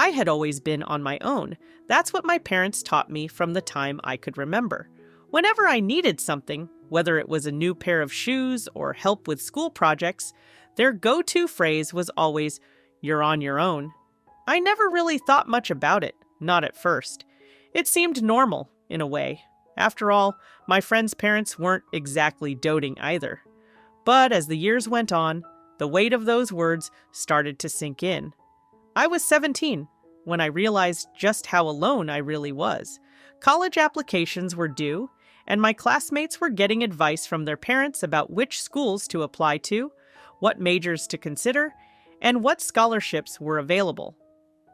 I had always been on my own. That's what my parents taught me from the time I could remember. Whenever I needed something, whether it was a new pair of shoes or help with school projects, their go-to phrase was always, "You're on your own." I never really thought much about it, not at first. It seemed normal, in a way. After all, my friends' parents weren't exactly doting either. But as the years went on, the weight of those words started to sink in. I was 17 when I realized just how alone I really was. College applications were due, and my classmates were getting advice from their parents about which schools to apply to, what majors to consider, and what scholarships were available.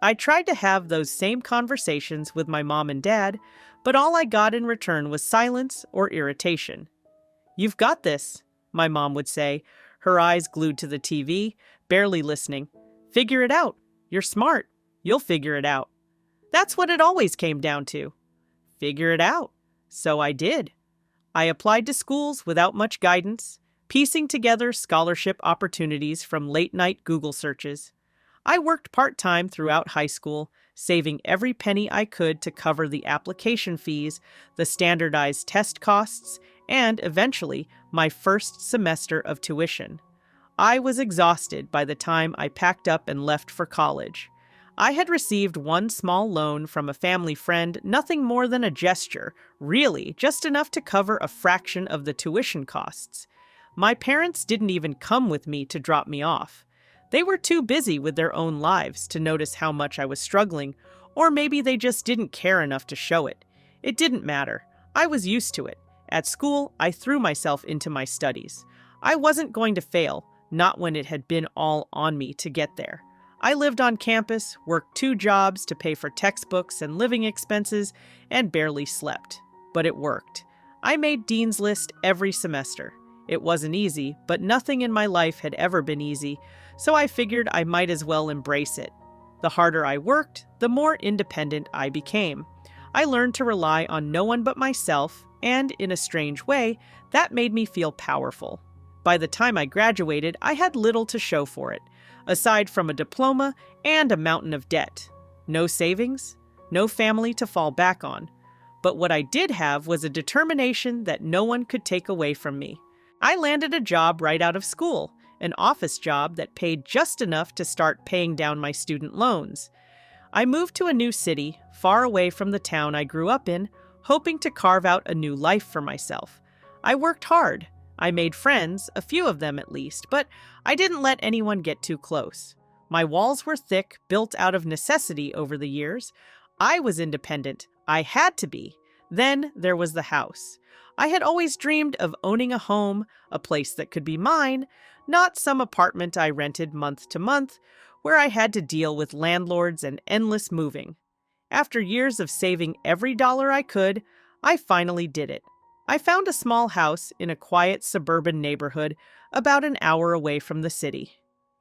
I tried to have those same conversations with my mom and dad, but all I got in return was silence or irritation. "You've got this," my mom would say, her eyes glued to the TV, barely listening. "Figure it out. You're smart. You'll figure it out." That's what it always came down to. Figure it out. So I did. I applied to schools without much guidance, piecing together scholarship opportunities from late-night Google searches. I worked part-time throughout high school, saving every penny I could to cover the application fees, the standardized test costs, and, eventually, my first semester of tuition. I was exhausted by the time I packed up and left for college. I had received one small loan from a family friend, nothing more than a gesture, really, just enough to cover a fraction of the tuition costs. My parents didn't even come with me to drop me off. They were too busy with their own lives to notice how much I was struggling, or maybe they just didn't care enough to show it. It didn't matter. I was used to it. At school, I threw myself into my studies. I wasn't going to fail, not when it had been all on me to get there. I lived on campus, worked 2 jobs to pay for textbooks and living expenses, and barely slept. But it worked. I made Dean's List every semester. It wasn't easy, but nothing in my life had ever been easy, so I figured I might as well embrace it. The harder I worked, the more independent I became. I learned to rely on no one but myself, and in a strange way, that made me feel powerful. By the time I graduated, I had little to show for it, aside from a diploma and a mountain of debt. No savings, no family to fall back on. But what I did have was a determination that no one could take away from me. I landed a job right out of school, an office job that paid just enough to start paying down my student loans. I moved to a new city, far away from the town I grew up in, hoping to carve out a new life for myself. I worked hard. I made friends, a few of them at least, but I didn't let anyone get too close. My walls were thick, built out of necessity over the years. I was independent. I had to be. Then there was the house. I had always dreamed of owning a home, a place that could be mine, not some apartment I rented month to month, where I had to deal with landlords and endless moving. After years of saving every dollar I could, I finally did it. I found a small house in a quiet suburban neighborhood about an hour away from the city.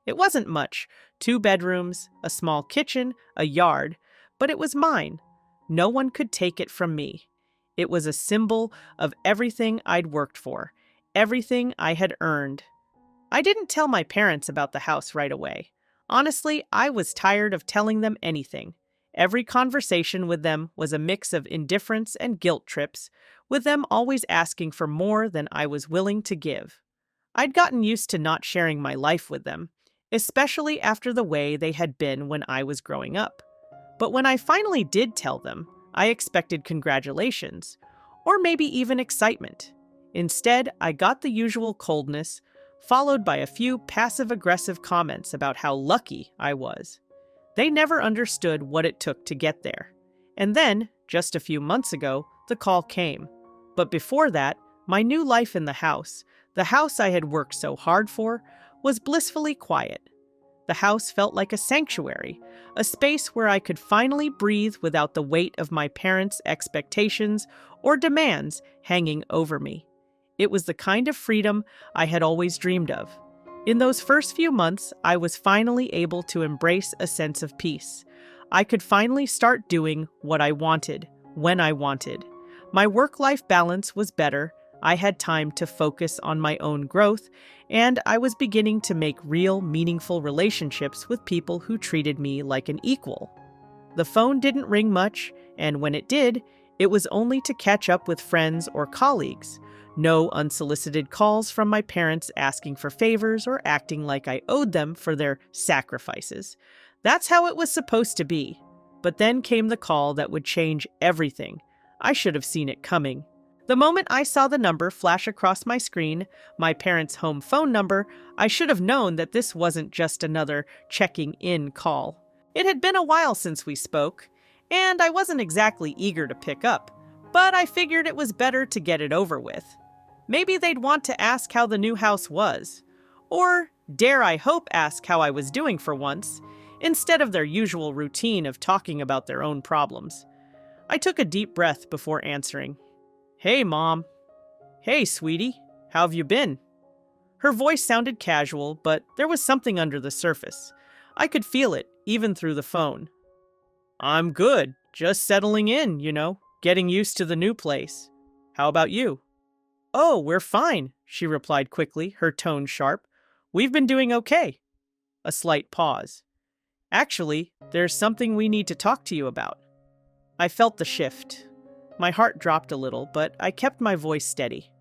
It wasn't much, 2 bedrooms, a small kitchen, a yard, but it was mine. No one could take it from me. It was a symbol of everything I'd worked for, everything I had earned. I didn't tell my parents about the house right away. Honestly, I was tired of telling them anything. Every conversation with them was a mix of indifference and guilt trips, with them always asking for more than I was willing to give. I'd gotten used to not sharing my life with them, especially after the way they had been when I was growing up. But when I finally did tell them, I expected congratulations, or maybe even excitement. Instead, I got the usual coldness, followed by a few passive-aggressive comments about how lucky I was. They never understood what it took to get there. And then, just a few months ago, the call came. But before that, my new life in the house I had worked so hard for, was blissfully quiet. The house felt like a sanctuary, a space where I could finally breathe without the weight of my parents' expectations or demands hanging over me. It was the kind of freedom I had always dreamed of. In those first few months, I was finally able to embrace a sense of peace. I could finally start doing what I wanted, when I wanted. My work-life balance was better, I had time to focus on my own growth, and I was beginning to make real, meaningful relationships with people who treated me like an equal. The phone didn't ring much, and when it did, it was only to catch up with friends or colleagues. No unsolicited calls from my parents asking for favors or acting like I owed them for their sacrifices. That's how it was supposed to be. But then came the call that would change everything. I should have seen it coming. The moment I saw the number flash across my screen, my parents' home phone number, I should have known that this wasn't just another checking in call. It had been a while since we spoke, and I wasn't exactly eager to pick up, but I figured it was better to get it over with. Maybe they'd want to ask how the new house was, or, dare I hope, ask how I was doing for once, instead of their usual routine of talking about their own problems. I took a deep breath before answering. "Hey, Mom." "Hey, sweetie. How have you been?" Her voice sounded casual, but there was something under the surface. I could feel it, even through the phone. "I'm good. Just settling in, getting used to the new place. How about you?" "Oh, we're fine," she replied quickly, her tone sharp. "We've been doing okay." A slight pause. "Actually, there's something we need to talk to you about." I felt the shift. My heart dropped a little, but I kept my voice steady.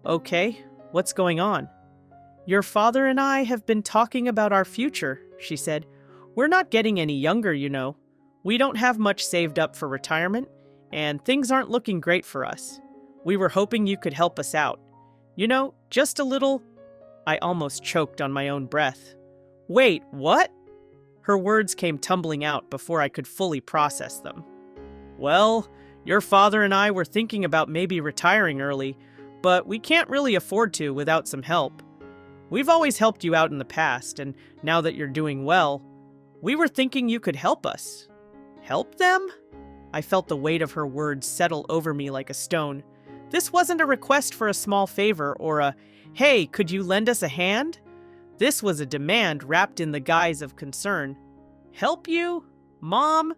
"Okay, what's going on?" "Your father and I have been talking about our future," she said. "We're not getting any younger, We don't have much saved up for retirement, and things aren't looking great for us. We were hoping you could help us out. Just a little—" I almost choked on my own breath. "Wait, what?" Her words came tumbling out before I could fully process them. "Well, your father and I were thinking about maybe retiring early, but we can't really afford to without some help. We've always helped you out in the past, and now that you're doing well, we were thinking you could help us." "Help them?" I felt the weight of her words settle over me like a stone. This wasn't a request for a small favor or a, "Hey, could you lend us a hand?" This was a demand wrapped in the guise of concern. "Help you? Mom?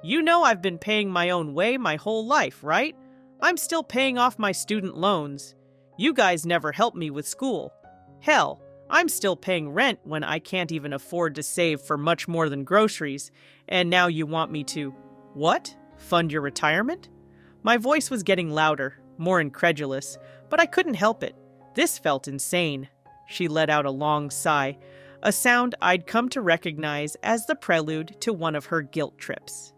I've been paying my own way my whole life, right? I'm still paying off my student loans. You guys never helped me with school. Hell, I'm still paying rent when I can't even afford to save for much more than groceries, and now you want me to, what? Fund your retirement?" My voice was getting louder, more incredulous, but I couldn't help it. This felt insane. She let out a long sigh, a sound I'd come to recognize as the prelude to one of her guilt trips.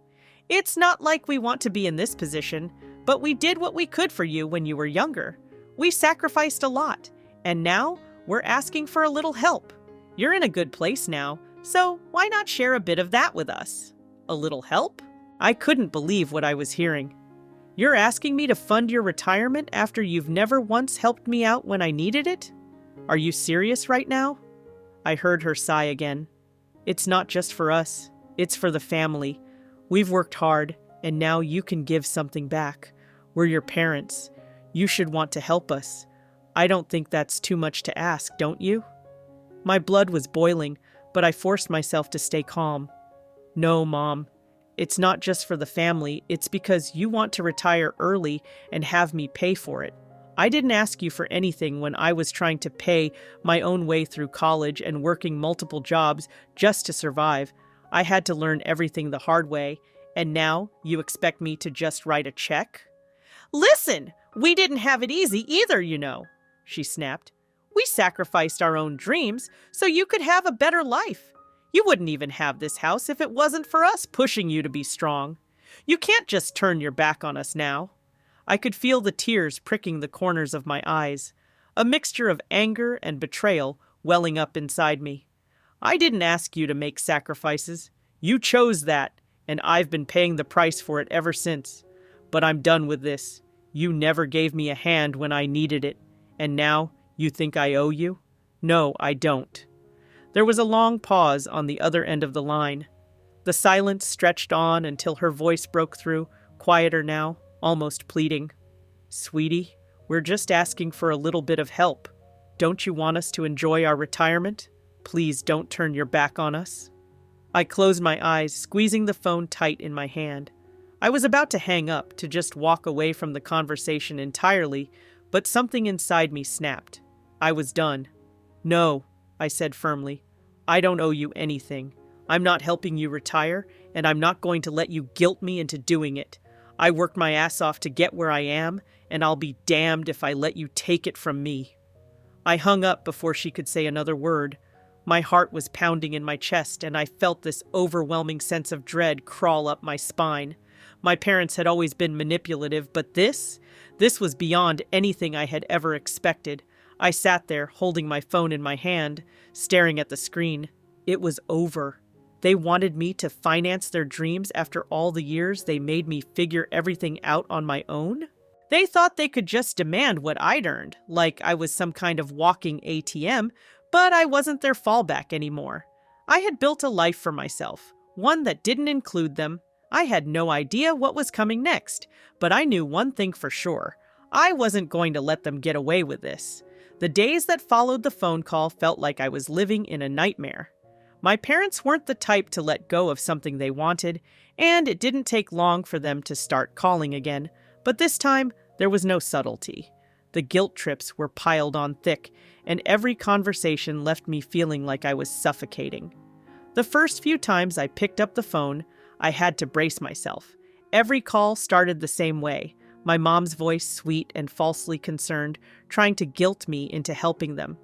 "It's not like we want to be in this position, but we did what we could for you when you were younger. We sacrificed a lot, and now we're asking for a little help. You're in a good place now, so why not share a bit of that with us?" "A little help?" I couldn't believe what I was hearing. "You're asking me to fund your retirement after you've never once helped me out when I needed it? Are you serious right now?" I heard her sigh again. "It's not just for us. It's for the family. We've worked hard, and now you can give something back. We're your parents. You should want to help us. I don't think that's too much to ask, don't you?" My blood was boiling, but I forced myself to stay calm. "No, Mom. It's not just for the family. It's because you want to retire early and have me pay for it. I didn't ask you for anything when I was trying to pay my own way through college and working multiple jobs just to survive. I had to learn everything the hard way, and now you expect me to just write a check?" "Listen, we didn't have it easy either, she snapped. "We sacrificed our own dreams so you could have a better life. You wouldn't even have this house if it wasn't for us pushing you to be strong. You can't just turn your back on us now." I could feel the tears pricking the corners of my eyes, a mixture of anger and betrayal welling up inside me. "I didn't ask you to make sacrifices. You chose that, and I've been paying the price for it ever since. But I'm done with this. You never gave me a hand when I needed it, and now you think I owe you? No, I don't." There was a long pause on the other end of the line. The silence stretched on until her voice broke through, quieter now, almost pleading. "Sweetie, we're just asking for a little bit of help. Don't you want us to enjoy our retirement? Please don't turn your back on us." I closed my eyes, squeezing the phone tight in my hand. I was about to hang up, to just walk away from the conversation entirely, but something inside me snapped. I was done. "No," I said firmly. "I don't owe you anything. I'm not helping you retire, and I'm not going to let you guilt me into doing it. I worked my ass off to get where I am, and I'll be damned if I let you take it from me." I hung up before she could say another word. My heart was pounding in my chest, and I felt this overwhelming sense of dread crawl up my spine. My parents had always been manipulative, but this was beyond anything I had ever expected. I sat there, holding my phone in my hand, staring at the screen. It was over. They wanted me to finance their dreams after all the years they made me figure everything out on my own? They thought they could just demand what I'd earned, like I was some kind of walking ATM, but I wasn't their fallback anymore. I had built a life for myself, one that didn't include them. I had no idea what was coming next, but I knew one thing for sure. I wasn't going to let them get away with this. The days that followed the phone call felt like I was living in a nightmare. My parents weren't the type to let go of something they wanted, and it didn't take long for them to start calling again. But this time, there was no subtlety. The guilt trips were piled on thick, and every conversation left me feeling like I was suffocating. The first few times I picked up the phone, I had to brace myself. Every call started the same way, my mom's voice sweet and falsely concerned, trying to guilt me into helping them.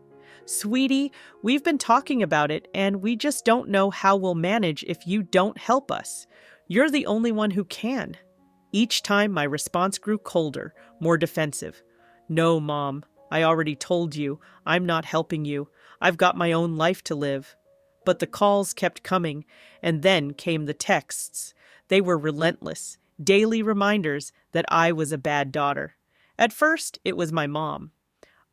"Sweetie, we've been talking about it, and we just don't know how we'll manage if you don't help us. You're the only one who can." Each time my response grew colder, more defensive. "No, Mom, I already told you, I'm not helping you. I've got my own life to live." But the calls kept coming, and then came the texts. They were relentless, daily reminders that I was a bad daughter. At first, it was my mom.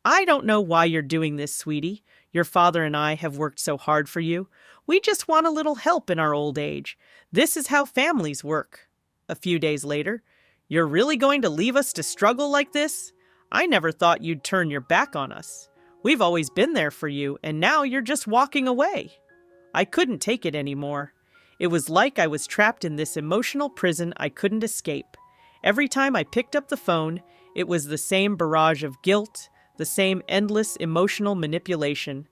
"I don't know why you're doing this, sweetie. Your father and I have worked so hard for you. We just want a little help in our old age. This is how families work." A few days later, "You're really going to leave us to struggle like this? I never thought you'd turn your back on us. We've always been there for you, and now you're just walking away." I couldn't take it anymore. It was like I was trapped in this emotional prison I couldn't escape. Every time I picked up the phone, it was the same barrage of guilt, the same endless emotional manipulation.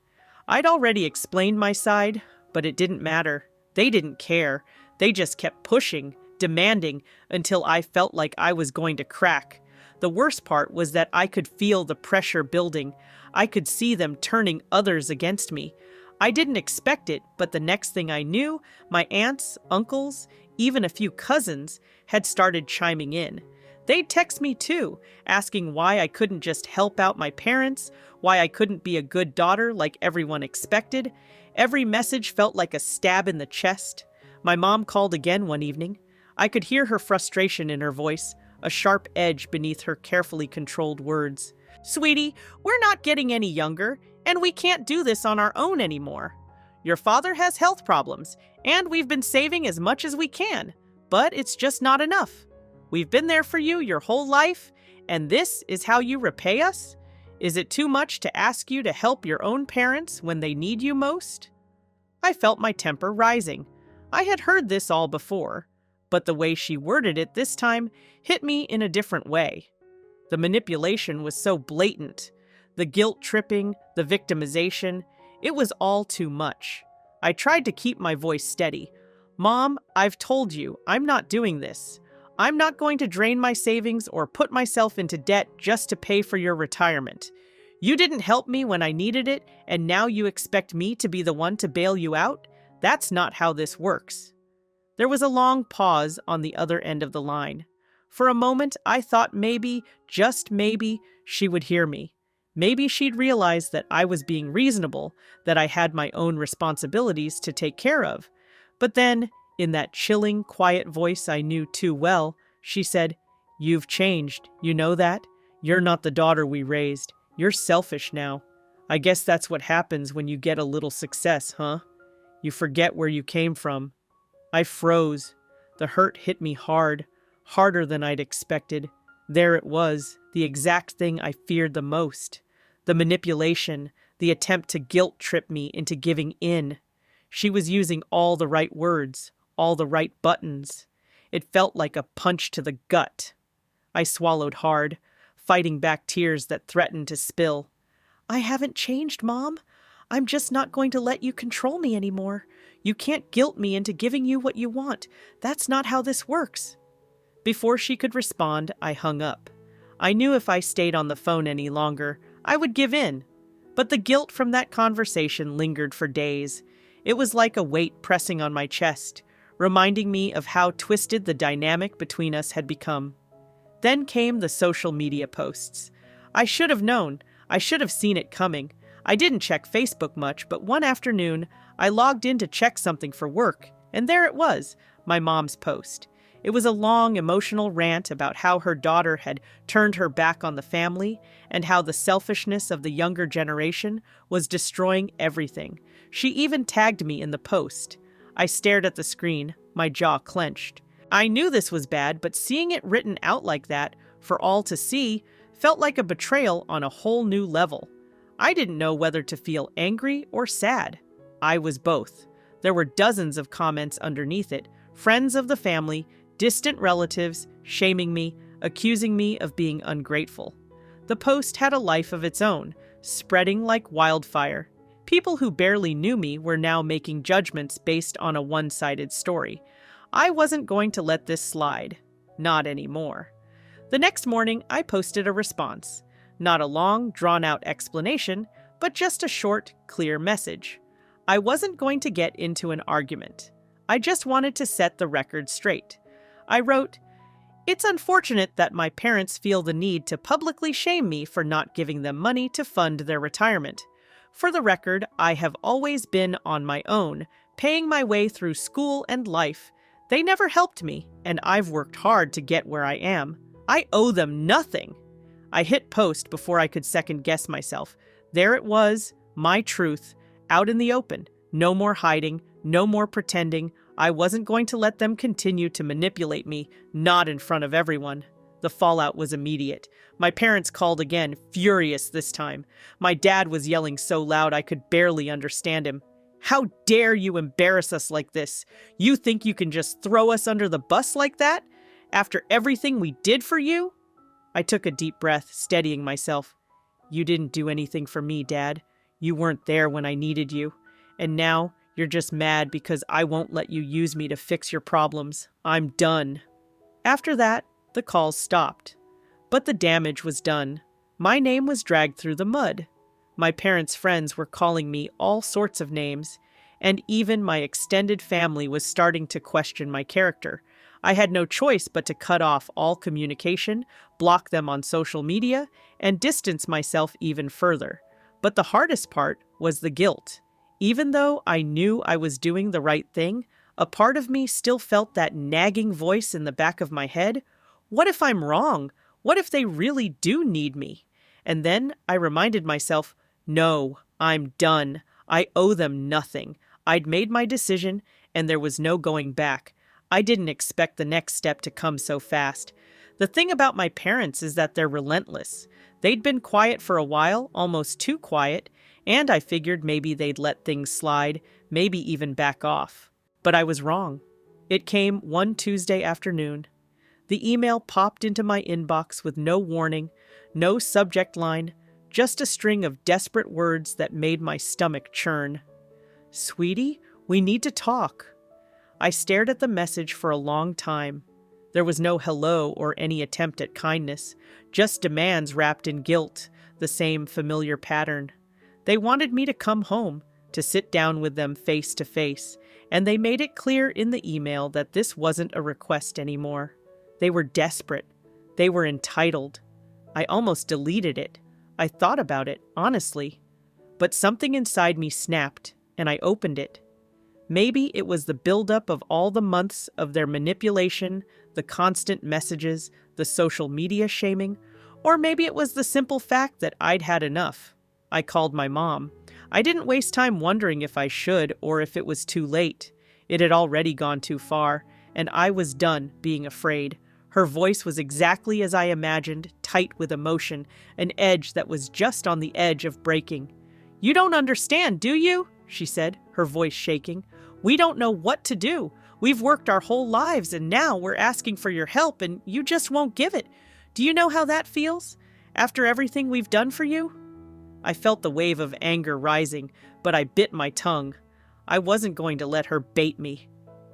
I'd already explained my side, but it didn't matter. They didn't care. They just kept pushing, demanding, until I felt like I was going to crack. The worst part was that I could feel the pressure building. I could see them turning others against me. I didn't expect it, but the next thing I knew, my aunts, uncles, even a few cousins had started chiming in. They'd text me too, asking why I couldn't just help out my parents, why I couldn't be a good daughter like everyone expected. Every message felt like a stab in the chest. My mom called again one evening. I could hear her frustration in her voice, a sharp edge beneath her carefully controlled words. "Sweetie, we're not getting any younger, and we can't do this on our own anymore. Your father has health problems, and we've been saving as much as we can, but it's just not enough. We've been there for you your whole life, and this is how you repay us? Is it too much to ask you to help your own parents when they need you most?" I felt my temper rising. I had heard this all before, but the way she worded it this time hit me in a different way. The manipulation was so blatant. The guilt-tripping, the victimization, it was all too much. I tried to keep my voice steady. "Mom, I've told you, I'm not doing this. I'm not going to drain my savings or put myself into debt just to pay for your retirement. You didn't help me when I needed it, and now you expect me to be the one to bail you out? That's not how this works." There was a long pause on the other end of the line. For a moment, I thought maybe, just maybe, she would hear me. Maybe she'd realize that I was being reasonable, that I had my own responsibilities to take care of. But then, in that chilling, quiet voice I knew too well, she said, "You've changed, you know that? You're not the daughter we raised. You're selfish now. I guess that's what happens when you get a little success, huh? You forget where you came from." I froze. The hurt hit me hard, harder than I'd expected. There it was, the exact thing I feared the most. The manipulation, the attempt to guilt-trip me into giving in. She was using all the right words, all the right buttons. It felt like a punch to the gut. I swallowed hard, fighting back tears that threatened to spill. "I haven't changed, Mom. I'm just not going to let you control me anymore. You can't guilt me into giving you what you want. That's not how this works." Before she could respond, I hung up. I knew if I stayed on the phone any longer, I would give in. But the guilt from that conversation lingered for days. It was like a weight pressing on my chest, reminding me of how twisted the dynamic between us had become. Then came the social media posts. I should have known. I should have seen it coming. I didn't check Facebook much, but one afternoon, I logged in to check something for work, and there it was, my mom's post. It was a long, emotional rant about how her daughter had turned her back on the family and how the selfishness of the younger generation was destroying everything. She even tagged me in the post. I stared at the screen, my jaw clenched. I knew this was bad, but seeing it written out like that, for all to see, felt like a betrayal on a whole new level. I didn't know whether to feel angry or sad. I was both. There were dozens of comments underneath it, friends of the family, distant relatives, shaming me, accusing me of being ungrateful. The post had a life of its own, spreading like wildfire. People who barely knew me were now making judgments based on a one-sided story. I wasn't going to let this slide. Not anymore. The next morning, I posted a response. Not a long, drawn-out explanation, but just a short, clear message. I wasn't going to get into an argument. I just wanted to set the record straight. I wrote, "It's unfortunate that my parents feel the need to publicly shame me for not giving them money to fund their retirement. For the record, I have always been on my own, paying my way through school and life. They never helped me, and I've worked hard to get where I am. I owe them nothing." I hit post before I could second-guess myself. There it was, my truth, out in the open. No more hiding, no more pretending. I wasn't going to let them continue to manipulate me, not in front of everyone. The fallout was immediate. My parents called again, furious this time. My dad was yelling so loud I could barely understand him. "How dare you embarrass us like this? You think you can just throw us under the bus like that? After everything we did for you?" I took a deep breath, steadying myself. "You didn't do anything for me, Dad. You weren't there when I needed you. And now you're just mad because I won't let you use me to fix your problems. I'm done." After that, the calls stopped. But the damage was done. My name was dragged through the mud. My parents' friends were calling me all sorts of names, and even my extended family was starting to question my character. I had no choice but to cut off all communication, block them on social media, and distance myself even further. But the hardest part was the guilt. Even though I knew I was doing the right thing, a part of me still felt that nagging voice in the back of my head. What if I'm wrong? What if they really do need me? And then I reminded myself, no, I'm done. I owe them nothing. I'd made my decision, and there was no going back. I didn't expect the next step to come so fast. The thing about my parents is that they're relentless. They'd been quiet for a while, almost too quiet, and I figured maybe they'd let things slide, maybe even back off. But I was wrong. It came one Tuesday afternoon. The email popped into my inbox with no warning, no subject line, just a string of desperate words that made my stomach churn. "Sweetie, we need to talk." I stared at the message for a long time. There was no hello or any attempt at kindness, just demands wrapped in guilt, the same familiar pattern. They wanted me to come home, to sit down with them face to face, and they made it clear in the email that this wasn't a request anymore. They were desperate. They were entitled. I almost deleted it. I thought about it, honestly. But something inside me snapped, and I opened it. Maybe it was the buildup of all the months of their manipulation, the constant messages, the social media shaming, or maybe it was the simple fact that I'd had enough. I called my mom. I didn't waste time wondering if I should or if it was too late. It had already gone too far, and I was done being afraid. Her voice was exactly as I imagined, tight with emotion, an edge that was just on the edge of breaking. "You don't understand, do you?" she said, her voice shaking. "We don't know what to do. We've worked our whole lives, and now we're asking for your help, and you just won't give it. Do you know how that feels? After everything we've done for you?" I felt the wave of anger rising, but I bit my tongue. I wasn't going to let her bait me.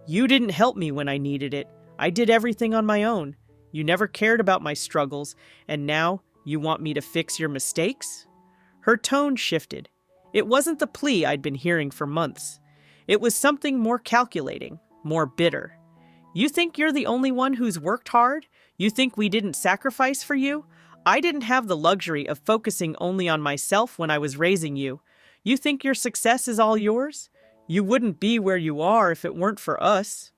You didn't help me when I needed it. I did everything on my own. You never cared about my struggles, and now you want me to fix your mistakes? Her tone shifted. It wasn't the plea I'd been hearing for months. It was something more calculating, more bitter. You think you're the only one who's worked hard? You think we didn't sacrifice for you? I didn't have the luxury of focusing only on myself when I was raising you. You think your success is all yours? You wouldn't be where you are if it weren't for us.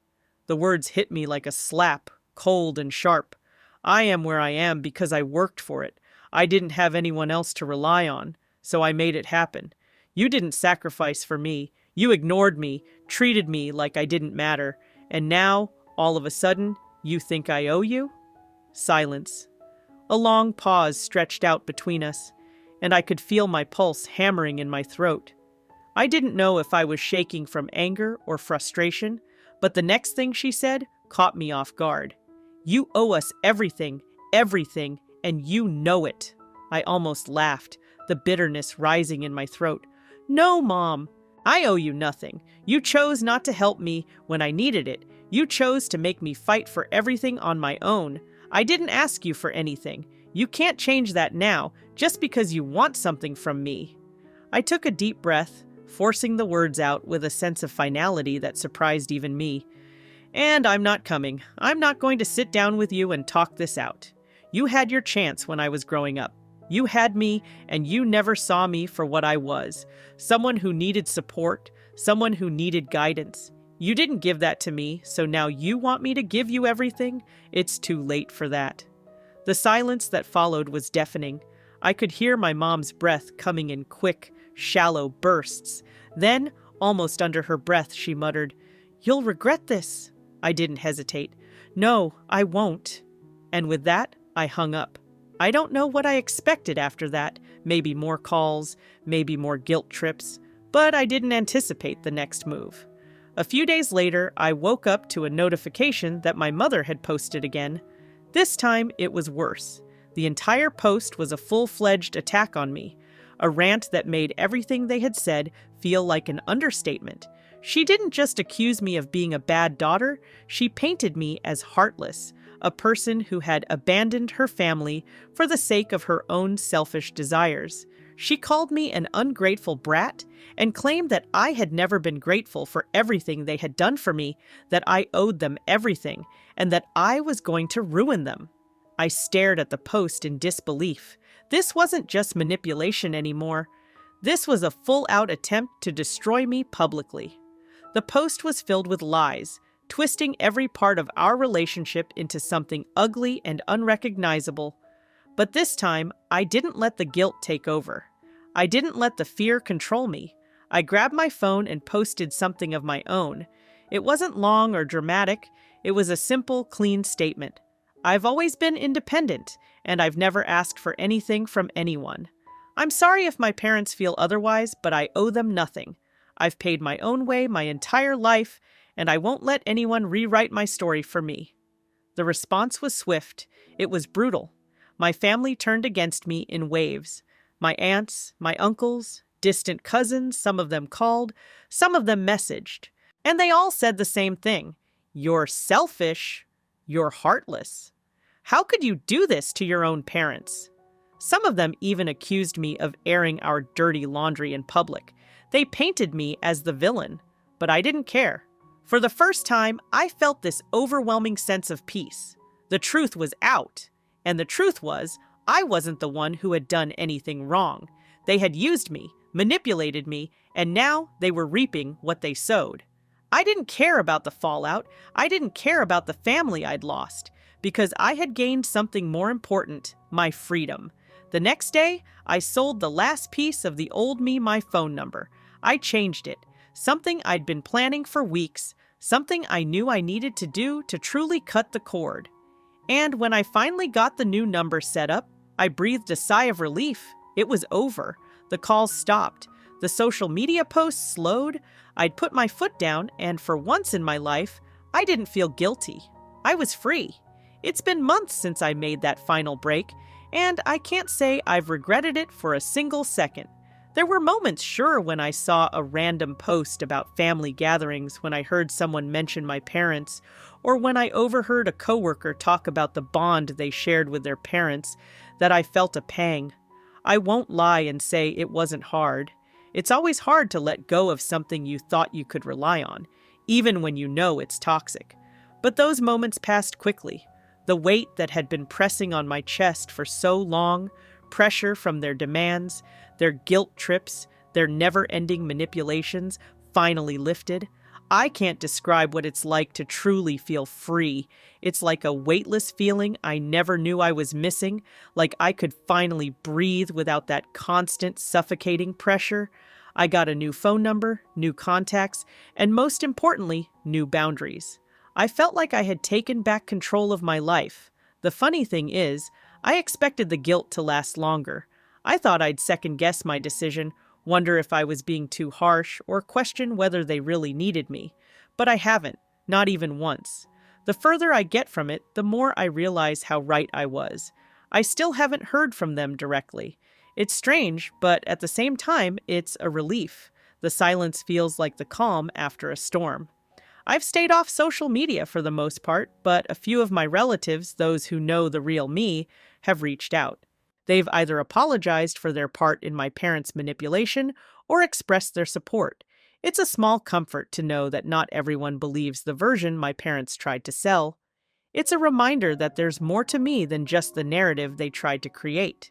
The words hit me like a slap, cold and sharp. I am where I am because I worked for it. I didn't have anyone else to rely on, so I made it happen. You didn't sacrifice for me. You ignored me, treated me like I didn't matter. And now, all of a sudden, you think I owe you? Silence. A long pause stretched out between us, and I could feel my pulse hammering in my throat. I didn't know if I was shaking from anger or frustration, but the next thing she said caught me off guard. You owe us everything, everything, and you know it. I almost laughed, the bitterness rising in my throat. No, Mom, I owe you nothing. You chose not to help me when I needed it. You chose to make me fight for everything on my own. I didn't ask you for anything. You can't change that now just because you want something from me. I took a deep breath, forcing the words out with a sense of finality that surprised even me. And I'm not coming. I'm not going to sit down with you and talk this out. You had your chance when I was growing up. You had me, and you never saw me for what I was. Someone who needed support, someone who needed guidance. You didn't give that to me, so now you want me to give you everything? It's too late for that. The silence that followed was deafening. I could hear my mom's breath coming in quick, shallow bursts. Then, almost under her breath, she muttered, "You'll regret this." I didn't hesitate. "No, I won't." And with that, I hung up. I don't know what I expected after that. Maybe more calls, maybe more guilt trips, but I didn't anticipate the next move. A few days later, I woke up to a notification that my mother had posted again. This time, it was worse. The entire post was a full-fledged attack on me, a rant that made everything they had said feel like an understatement. She didn't just accuse me of being a bad daughter, she painted me as heartless, a person who had abandoned her family for the sake of her own selfish desires. She called me an ungrateful brat and claimed that I had never been grateful for everything they had done for me, that I owed them everything, and that I was going to ruin them. I stared at the post in disbelief. This wasn't just manipulation anymore. This was a full-out attempt to destroy me publicly. The post was filled with lies, twisting every part of our relationship into something ugly and unrecognizable. But this time, I didn't let the guilt take over. I didn't let the fear control me. I grabbed my phone and posted something of my own. It wasn't long or dramatic. It was a simple, clean statement. I've always been independent, and I've never asked for anything from anyone. I'm sorry if my parents feel otherwise, but I owe them nothing. I've paid my own way my entire life, and I won't let anyone rewrite my story for me. The response was swift. It was brutal. My family turned against me in waves. My aunts, my uncles, distant cousins, some of them called, some of them messaged. And they all said the same thing. You're selfish. You're heartless. How could you do this to your own parents? Some of them even accused me of airing our dirty laundry in public. They painted me as the villain, but I didn't care. For the first time, I felt this overwhelming sense of peace. The truth was out, and the truth was, I wasn't the one who had done anything wrong. They had used me, manipulated me, and now they were reaping what they sowed. I didn't care about the fallout. I didn't care about the family I'd lost, because I had gained something more important, my freedom. The next day, I sold the last piece of the old me my phone number. I changed it, something I'd been planning for weeks, something I knew I needed to do to truly cut the cord. And when I finally got the new number set up, I breathed a sigh of relief. It was over. The calls stopped. The social media posts slowed. I'd put my foot down, and for once in my life, I didn't feel guilty. I was free. It's been months since I made that final break, and I can't say I've regretted it for a single second. There were moments, sure, when I saw a random post about family gatherings, when I heard someone mention my parents, or when I overheard a coworker talk about the bond they shared with their parents, that I felt a pang. I won't lie and say it wasn't hard. It's always hard to let go of something you thought you could rely on, even when you know it's toxic. But those moments passed quickly. The weight that had been pressing on my chest for so long, pressure from their demands, their guilt trips, their never-ending manipulations, finally lifted. I can't describe what it's like to truly feel free. It's like a weightless feeling I never knew I was missing, like I could finally breathe without that constant, suffocating pressure. I got a new phone number, new contacts, and most importantly, new boundaries. I felt like I had taken back control of my life. The funny thing is, I expected the guilt to last longer. I thought I'd second-guess my decision, wonder if I was being too harsh, or question whether they really needed me. But I haven't, not even once. The further I get from it, the more I realize how right I was. I still haven't heard from them directly. It's strange, but at the same time, it's a relief. The silence feels like the calm after a storm. I've stayed off social media for the most part, but a few of my relatives, those who know the real me, have reached out. They've either apologized for their part in my parents' manipulation or expressed their support. It's a small comfort to know that not everyone believes the version my parents tried to sell. It's a reminder that there's more to me than just the narrative they tried to create.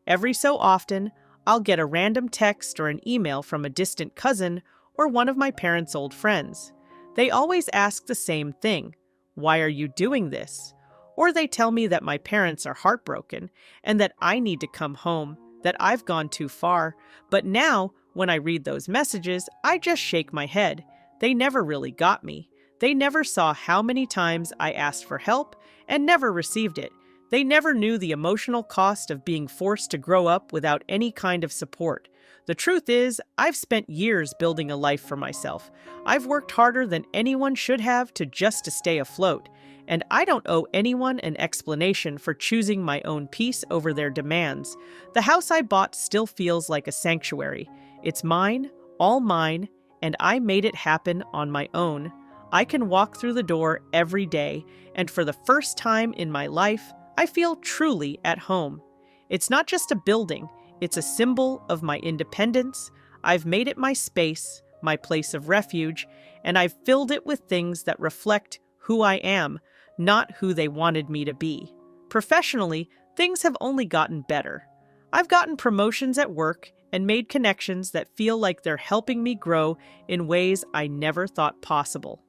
Every so often, I'll get a random text or an email from a distant cousin or one of my parents' old friends. They always ask the same thing: "Why are you doing this?" Or they tell me that my parents are heartbroken and that I need to come home, that I've gone too far. But now, when I read those messages, I just shake my head. They never really got me. They never saw how many times I asked for help and never received it. They never knew the emotional cost of being forced to grow up without any kind of support. The truth is, I've spent years building a life for myself. I've worked harder than anyone should have to stay afloat. And I don't owe anyone an explanation for choosing my own peace over their demands. The house I bought still feels like a sanctuary. It's mine, all mine, and I made it happen on my own. I can walk through the door every day, and for the first time in my life, I feel truly at home. It's not just a building, it's a symbol of my independence. I've made it my space, my place of refuge, and I've filled it with things that reflect who I am, not who they wanted me to be. Professionally, things have only gotten better. I've gotten promotions at work and made connections that feel like they're helping me grow in ways I never thought possible.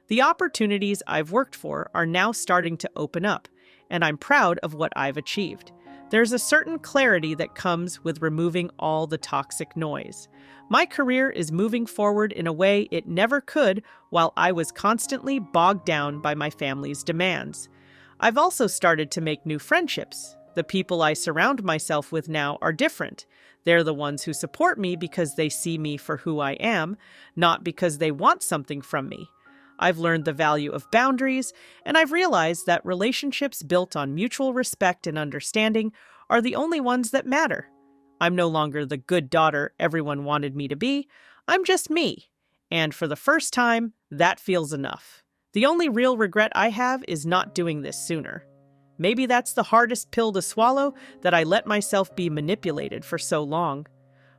The opportunities I've worked for are now starting to open up, and I'm proud of what I've achieved. There's a certain clarity that comes with removing all the toxic noise. My career is moving forward in a way it never could while I was constantly bogged down by my family's demands. I've also started to make new friendships. The people I surround myself with now are different. They're the ones who support me because they see me for who I am, not because they want something from me. I've learned the value of boundaries, and I've realized that relationships built on mutual respect and understanding are the only ones that matter. I'm no longer the good daughter everyone wanted me to be. I'm just me. And for the first time, that feels enough. The only real regret I have is not doing this sooner. Maybe that's the hardest pill to swallow, that I let myself be manipulated for so long.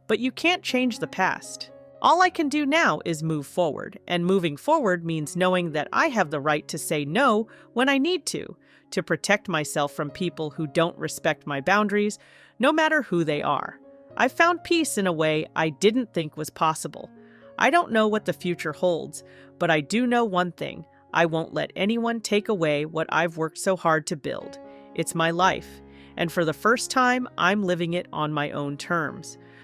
But you can't change the past. All I can do now is move forward, and moving forward means knowing that I have the right to say no when I need to protect myself from people who don't respect my boundaries, no matter who they are. I've found peace in a way I didn't think was possible. I don't know what the future holds, but I do know one thing: I won't let anyone take away what I've worked so hard to build. It's my life, and for the first time, I'm living it on my own terms.